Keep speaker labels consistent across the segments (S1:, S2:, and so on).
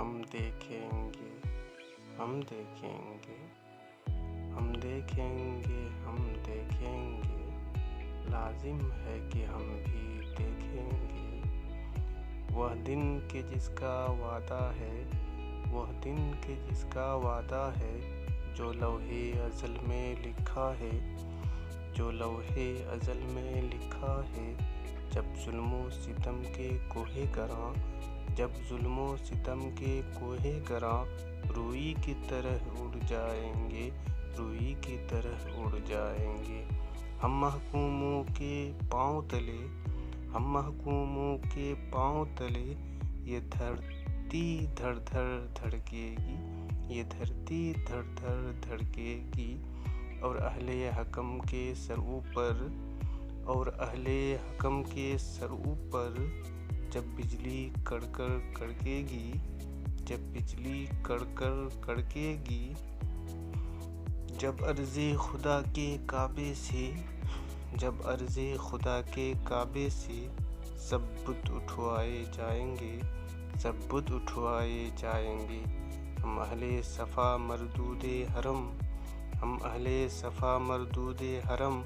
S1: हम देखेंगे, हम देखेंगे, हम देखेंगे, हम देखेंगे, लाजिम है कि हम भी देखेंगे। वह दिन के जिसका वादा है, वह दिन के जिसका वादा है, जो लौहे अज़ल में लिखा है, जो लौहे अज़ल में लिखा है। जब जुल्मो सितम के कोहे गरां, जब जुल्मो सितम के कोहे गरां, रूई की तरह उड़ जाएंगे, रूई की तरह उड़ जाएंगे। हम महकूमों के पाँव तले, हम महकूमों के पाँव तले, ये धरती धड़ धड़ धड़केगी, ये धरती धड़ धड़ धड़केगी। और अहले हकम के सर ऊपर, और अहले हकम के सर ऊपर, जब बिजली कड़कड़ कड़केगी, जब बिजली कड़कड़ कड़केगी। जब अर्ज़े खुदा के काबे से, जब अर्ज़े खुदा के काबे से, सब बुत उठवाए जाएंगे, सब बुत उठवाए जाएंगे। हम अहले सफ़ा मरदूदे हरम, हम अहले सफ़ा मरदूदे हरम,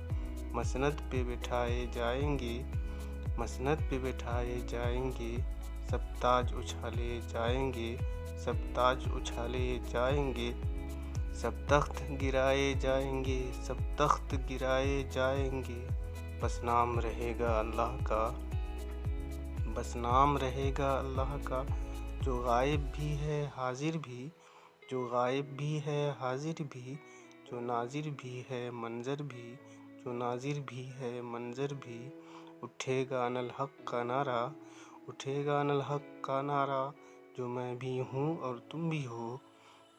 S1: मसनद पे बिठाए जाएंगे, मसनद पे बिठाए जाएंगे। सब ताज उछाले जाएंगे, सब ताज उछाले जाएंगे। सब तख्त गिराए जाएंगे, सब तख्त गिराए जाएंगे। बस नाम रहेगा अल्लाह का, बस नाम रहेगा अल्लाह का, जो गायब भी है हाजिर भी, जो गायब भी है हाजिर भी, जो नाजिर भी है मंजर भी, जो नाजिर भी है मंजर भी। उठेगा अनल हक का नारा, उठेगा अनल हक का नारा, जो मैं भी हूँ और तुम भी हो,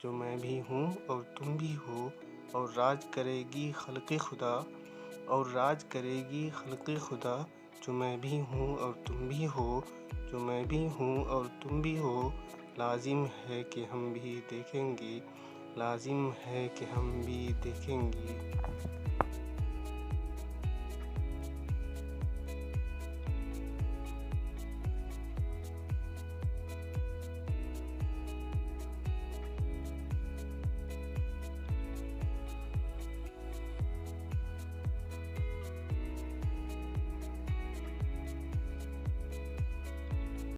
S1: जो मैं भी हूँ और तुम भी हो। और राज करेगी खल्क़े खुदा, और राज करेगी खल्क़े खुदा, जो मैं भी हूँ और तुम भी हो, जो मैं भी हूँ और तुम भी हो। लाजिम है कि हम भी देखेंगे, लाजिम है कि हम भी देखेंगे।